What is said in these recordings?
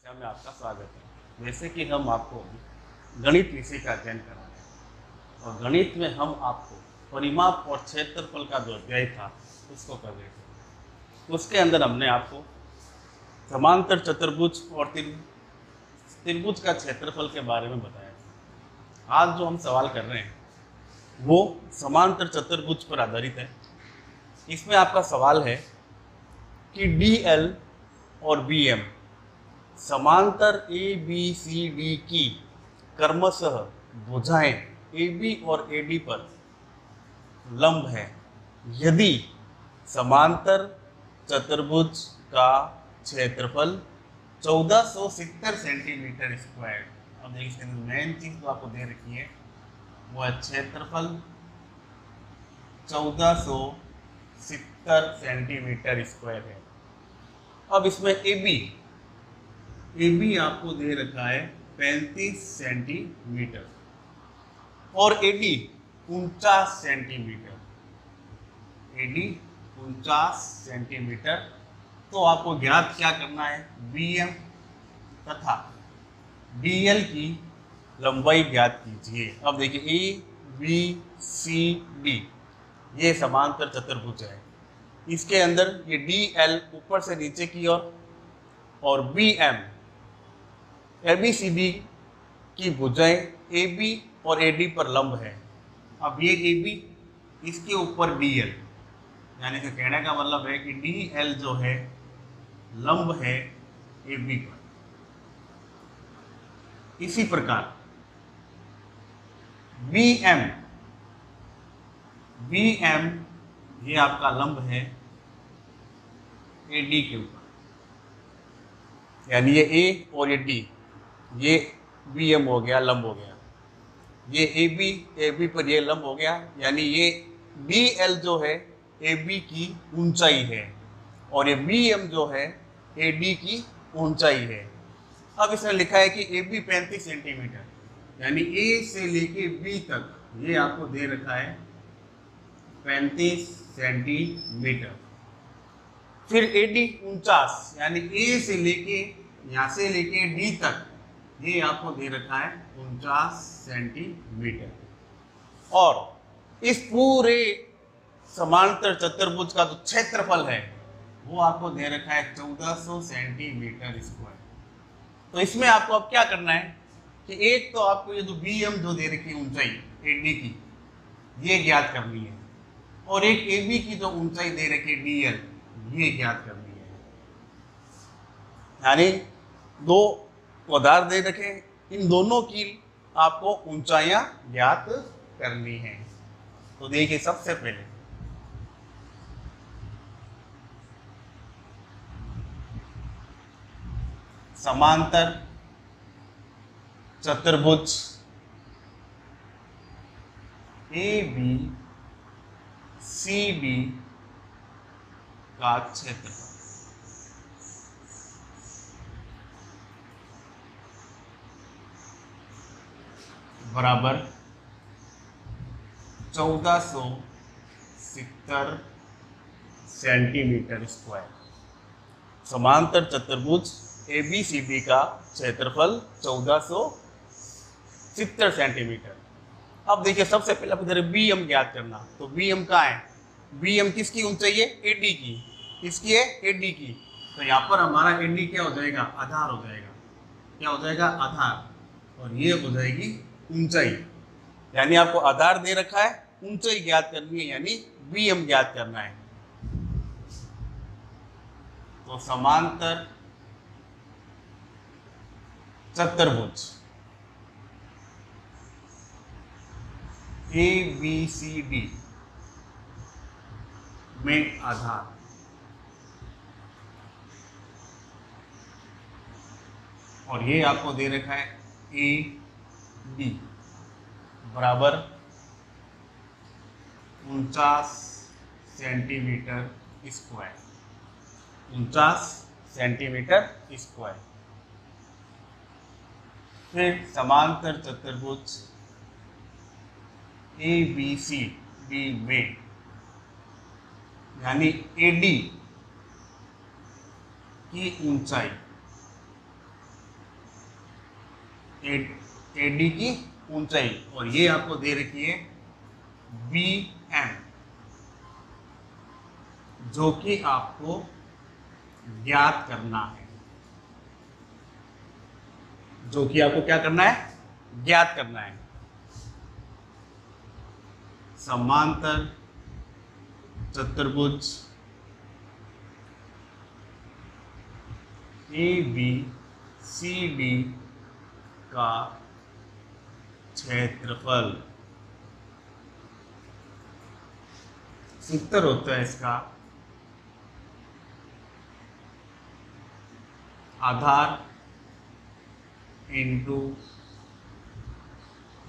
कक्षा में आपका स्वागत है। जैसे कि हम आपको गणित विषय का अध्ययन कर रहे हैं और गणित में हम आपको परिमाप और क्षेत्रफल का जो अध्याय था उसको कर रहे थे। उसके अंदर हमने आपको समांतर चतुर्भुज और त्रिभुज का क्षेत्रफल के बारे में बताया था। आज जो हम सवाल कर रहे हैं वो समांतर चतुर्भुज पर आधारित है। इसमें आपका सवाल है कि DL और BM समांतर ABCD की क्रमशः भुजाएं AB और AD पर लंब है यदि समांतर चतुर्भुज का क्षेत्रफल 1470 सेंटीमीटर स्क्वायर। अब देखिए इसके अंदर मेन चीज तो आपको दे रखी है वो है क्षेत्रफल 1470 सेंटीमीटर स्क्वायर है। अब इसमें AB आपको दे रखा है 35 सेंटीमीटर और AD 49 सेंटीमीटर। AD 49 centimetre. तो आपको ज्ञात क्या करना है, BM तथा DL की लंबाई ज्ञात कीजिए। अब देखिए ABCD ये समांतर चतुर्भुज है। इसके अंदर ये DL ऊपर से नीचे की ओर और BM ABCD की भुजाएं AB और AD पर लंब है। अब ये AB इसके ऊपर DL, यानी कि कहने का मतलब है कि DL जो है लंब है AB पर। इसी प्रकार BM ये आपका लंब है AD के ऊपर, यानी ये A और ये D, ये BM हो गया, लंब हो गया। ये AB पर ये लंब हो गया, यानी ये DL जो है AB की ऊंचाई है और ये BM जो है AD की ऊंचाई है। अब इसने लिखा है कि AB 35 सेंटीमीटर, यानी A से लेके B तक ये आपको दे रखा है 35 सेंटीमीटर। फिर AD 49, यानी A से लेके यहाँ से लेके D तक ये आपको दे रखा है 49 सेंटीमीटर। और इस पूरे समांतर चतुर्भुज का जो क्षेत्रफल है वो आपको दे रखा है 1400 सेंटीमीटर स्क्वायर। तो इसमें आपको अब क्या करना है कि एक तो आपको ये जो BM जो दे रखी है ऊंचाई AD की ये ज्ञात करनी है और एक AB की जो ऊंचाई दे रखी है DL ये ज्ञात करनी है। यानी दो आधार दे रखे, इन दोनों की आपको ऊंचाइयां ज्ञात करनी है। तो देखिए सबसे पहले समांतर चतुर्भुज ABCD का क्षेत्रफल बराबर 1470 सेंटीमीटर स्क्वायर। समांतर चतुर्भुज ABCD का क्षेत्रफल 1470 सेंटीमीटर। अब देखिए सबसे पहले इधर BM ज्ञात करना, तो BM कहाँ है, BM किसकी ऊंचाई है, AD की। किसकी है, AD की। तो यहाँ पर हमारा AD क्या हो जाएगा, आधार हो जाएगा। क्या हो जाएगा, आधार, और ये हो जाएगी ऊंचाई। यानी आपको आधार दे रखा है, ऊंचाई ज्ञात करनी है, यानी BM ज्ञात करना है। तो समांतर चतुर्भुज ABCD में आधार और ये आपको दे रखा है AD बराबर 49 सेंटीमीटर स्क्वायर। 49 centimetre square. फिर समांतर चतुर्भुज ABCD में, यानी AD की ऊंचाई एडी की ऊंचाई, और ये आपको दे रखी है बी एम, जो कि आपको ज्ञात करना है, जो कि आपको क्या करना है, ज्ञात करना है। समांतर चतुर्भुज ए बी सी डी का क्षेत्रफल, सूत्र होता है इसका आधार इंटू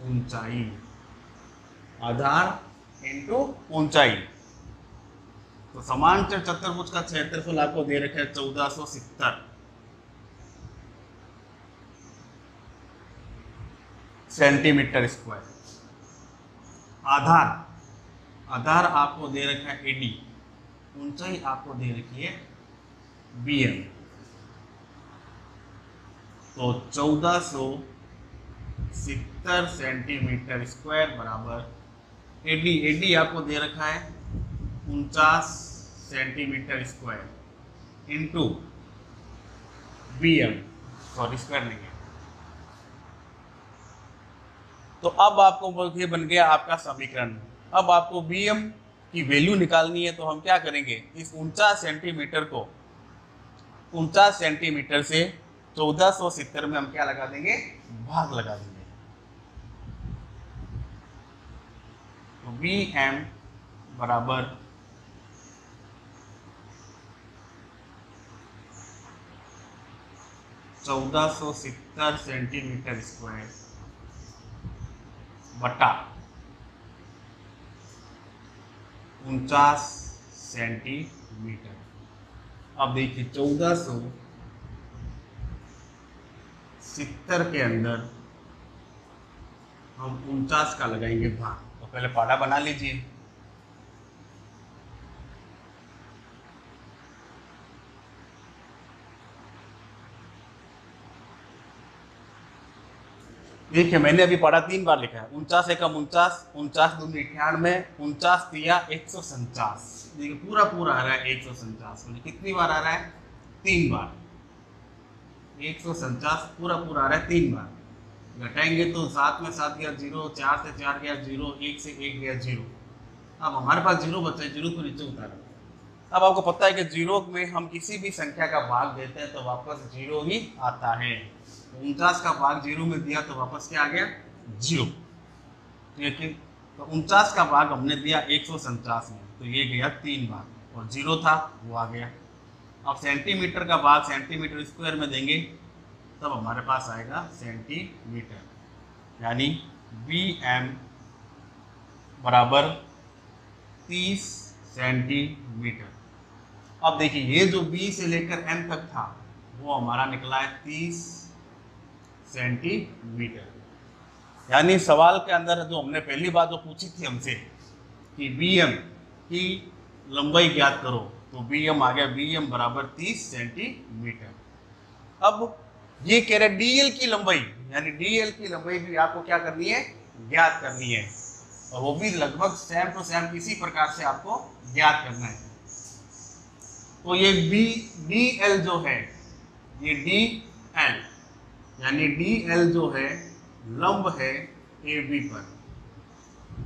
ऊंचाई, आधार इंटू ऊंचाई। तो समांतर चतुर्भुज का क्षेत्रफल आपको दे रखा है 1470 सेंटीमीटर स्क्वायर। आधार आपको दे रखा है एडी, ऊंचाई आपको दे रखी है बीएम। तो 1470 सेंटीमीटर स्क्वायर बराबर एडी आपको दे रखा है 49 centimetre square into BM, sorry square नहीं है। तो अब आपको ये बन गया आपका समीकरण। अब आपको बीएम की वैल्यू निकालनी है, तो हम क्या करेंगे, इस 49 सेंटीमीटर को 49 सेंटीमीटर से 1470 में हम क्या लगा देंगे, भाग लगा देंगे। तो बी एम बराबर 1470 सेंटीमीटर स्क्वायर बटा 49 सेंटीमीटर। अब देखिए 1470 के अंदर हम 49 का लगाएंगे भाग। तो पहले पाड़ा बना लीजिए। देखिए मैंने अभी पढ़ा 3 बार लिखा है, 49 एकम 49, 49 दूनी 98, 49 तिया 149। देखिए पूरा आ रहा है 149। कितनी बार आ रहा है, 3 बार। 149 पूरा आ रहा है 3 बार। घटाएंगे तो 7 में 7 गया 0, 4 से 4 गया 0, 1 से 1 गया 0। अब हमारे पास 0 बचा है, 0 को नीचे उतारा। अब आपको पता है कि 0 में हम किसी भी संख्या का भाग देते हैं तो वापस 0 ही आता है। 49 का भाग 0 में दिया तो वापस क्या आ गया, 0। ठीक है, तो 49 का भाग हमने दिया 149 में, तो ये गया 3 बार, और 0 था वो आ गया। अब सेंटीमीटर का भाग सेंटीमीटर स्क्वायर में देंगे तब हमारे पास आएगा सेंटीमीटर, यानी बी एम बराबर 30 सेंटीमीटर। अब देखिए ये जो बी से लेकर एम तक था वो हमारा निकला है 30 सेंटीमीटर। यानी सवाल के अंदर जो हमने पहली बात जो पूछी थी हमसे कि बीएम की लंबाई ज्ञात करो, तो बीएम आ गया, बीएम बराबर 30 सेंटीमीटर। अब ये कह रहे डीएल की लंबाई, यानी डीएल की लंबाई भी आपको क्या करनी है, ज्ञात करनी है, और वो भी लगभग सेम टू सेम किसी प्रकार से आपको ज्ञात करना है। तो ये डी एल जो है, ये डी एल यानी डी एल जो है लंब है ए बी पर,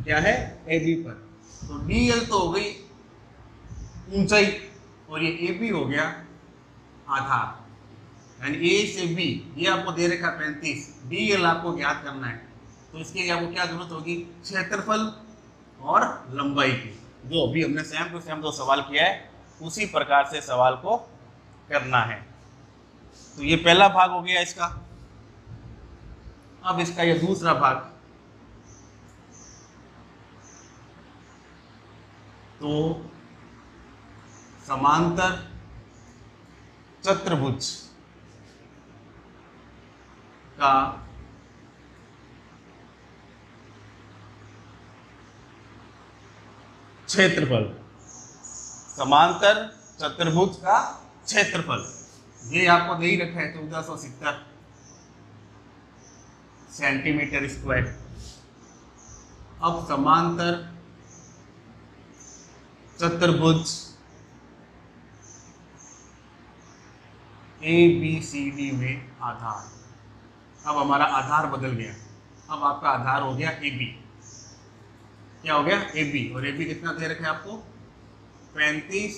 क्या है, ए बी पर। तो डी एल तो हो गई ऊंचाई और ये ए बी हो गया आधार, यानी ए से बी ये आपको दे रखा 35, डी एल आपको ज्ञात करना है। तो इसके लिए आपको क्या जरूरत होगी, क्षेत्रफल और लंबाई की, जो अभी हमने सेम टू सेम जो सवाल किया है उसी प्रकार से सवाल को करना है। तो ये पहला भाग हो गया इसका। अब इसका ये दूसरा भाग, तो समांतर चतुर्भुज का क्षेत्रफल, समांतर चतुर्भुज का क्षेत्रफल ये आपको दे ही रखा है 1470 सेंटीमीटर स्क्वायर। अब समांतर चतुर्भुज ABCD में आधार, अब हमारा आधार बदल गया। अब आपका आधार हो गया AB। क्या हो गया? AB। और AB कितना दे रखा है आपको? 35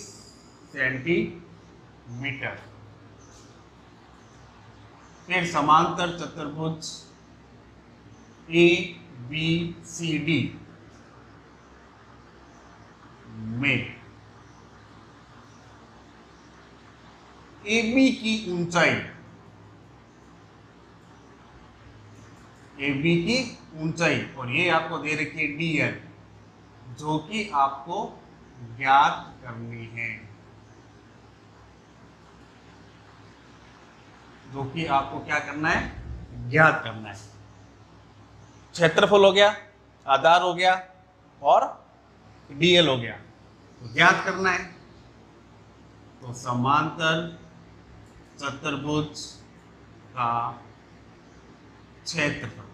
सेंटीमीटर। फिर समांतर चतुर्भुज ABCD में AB की ऊंचाई, AB की ऊंचाई, और ये आपको दे रखी है DL, जो कि आपको ज्ञात करनी है, जो कि आपको क्या करना है? ज्ञात करना है। क्षेत्रफल हो गया, आधार हो गया और DL हो गया, तो ज्ञात करना है। तो समांतर चतुर्भुज का क्षेत्रफल,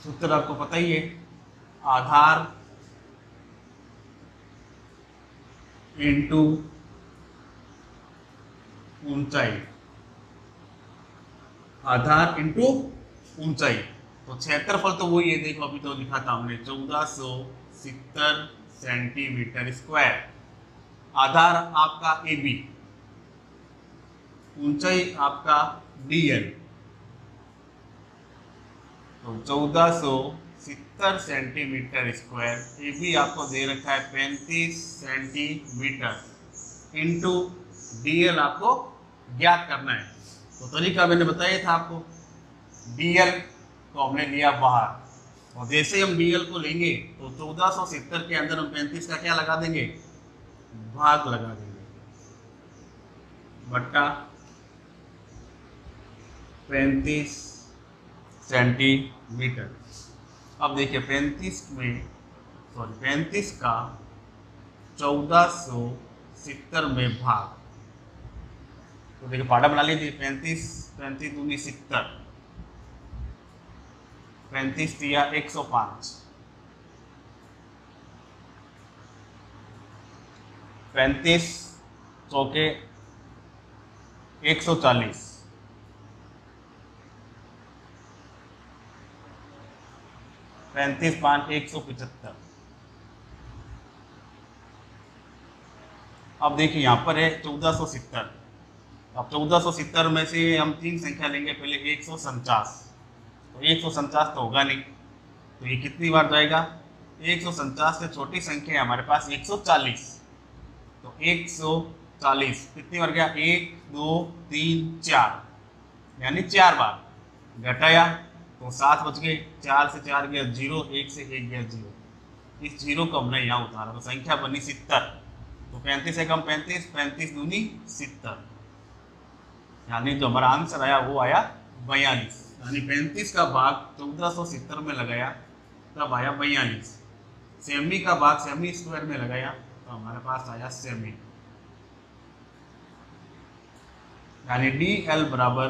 सूत्र आपको पता ही है, आधार इंटू ऊंचाई, आधार इंटू ऊंचाई। तो क्षेत्रफल तो वही है, देखो अभी तो लिखा था हमने 1470 सेंटीमीटर स्क्वायर। आधार आपका AB, ऊंचाई आपका DL, तो 1470 सेंटीमीटर स्क्वायर। AB आपको दे रखा है 35 सेंटीमीटर इंटू DL आपको ज्ञात करना है। तो तरीका मैंने बताया था आपको, DL को हमने लिया बाहर, और जैसे हम DL को लेंगे तो 1470 के अंदर हम 35 का क्या लगा देंगे? भाग लगा देंगे, बट्टा 35 सेंटीमीटर। अब देखिए 35 का 1470 में भाग, तो देखिए पाड़ा बना लीजिए, 35 दूनी 70, 35 दिया 105, 35 चौके 140, 35 5 175। अब देखिए यहाँ पर है 1470। अब 1470 में से हम 3 संख्या लेंगे, पहले 149, तो 149 तो होगा नहीं, तो ये कितनी बार जाएगा? 149 से छोटी संख्या है हमारे पास 140, तो 140 कितनी बार गया? 1 2 3 4, यानी 4 बार घटाया तो 7 बच गए, 4 से 4 गया 0, 1 से 1 गया 0, इस 0 को हमने यहाँ उतारा तो संख्या बनी 70। तो 35 से कम 35, 35 दूनी 70, यानी जो हमारा आंसर आया वो आया 42। यानी 35 का भाग 1470 में लगाया तब आया 42, सेमी का भाग सेमी स्क्वायर में लगाया तो हमारे पास आया सेमी, यानी DL बराबर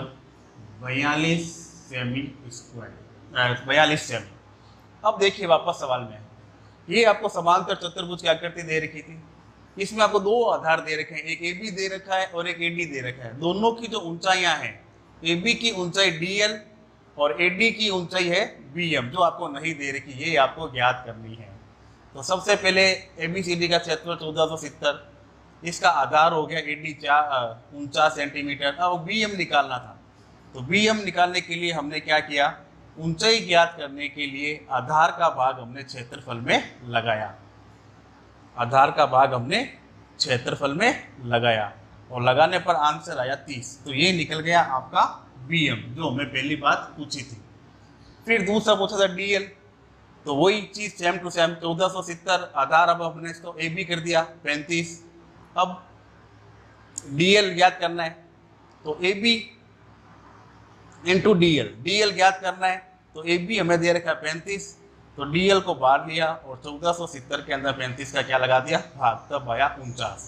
42 सेमी स्क्वायर, 42 सेमी। अब देखिए वापस सवाल में, ये आपको समांतर चतुर्भुज की आकृति दे रखी थी, इसमें आपको दो आधार दे रखे हैं, एक AB दे रखा है और एक AD दे रखा है। दोनों की जो ऊंचाइयां हैं, AB की ऊंचाई DL और AD की ऊंचाई है BM, जो आपको नहीं दे रखी, ये आपको ज्ञात करनी है। तो सबसे पहले ABCD का क्षेत्रफल 1470, इसका आधार हो गया AD 49 सेंटीमीटर। अब BM निकालना था, तो BM निकालने के लिए हमने क्या किया? ऊंचाई ज्ञात करने के लिए आधार का भाग हमने क्षेत्रफल में लगाया, आधार का भाग हमने क्षेत्रफल में लगाया और लगाने पर आंसर आया 30। तो ये निकल गया आपका BM, जो हमें पहली बात पूछी थी। फिर दूसरा पूछा था DL, तो वही चीज सेम टू सेम 1470, आधार अब हमने इसको AB कर दिया 35। अब DL ज्ञात करना है, तो AB इंटू DL ज्ञात करना है, तो AB हमें दे रखा है 35, तो DL को बाहर लिया और 1470 के अंदर 35 का क्या लगा दिया? भाग, तब आया 49।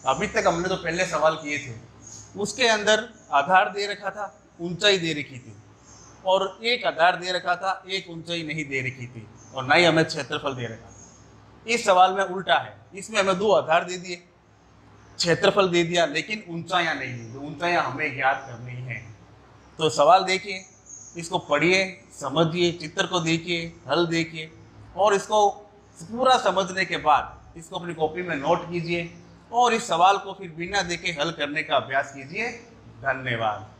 अभी तक हमने जो पहले सवाल किए थे उसके अंदर आधार दे रखा था ऊंचाई दे रखी थी और एक आधार दे रखा था, एक ऊंचाई नहीं दे रखी थी और ना ही हमें क्षेत्रफल दे रखा था। इस सवाल में उल्टा है, इसमें हमें दो आधार दे दिए, क्षेत्रफल दे दिया, लेकिन ऊंचाइयां नहीं दी। तो ऊंचाइयां हमें ज्ञात करनी है। तो सवाल देखिए, इसको पढ़िए, समझिए, चित्र को देखिए, हल देखिए और इसको पूरा समझने के बाद इसको अपनी कॉपी में नोट कीजिए और इस सवाल को फिर बिना देखे हल करने का अभ्यास कीजिए। धन्यवाद।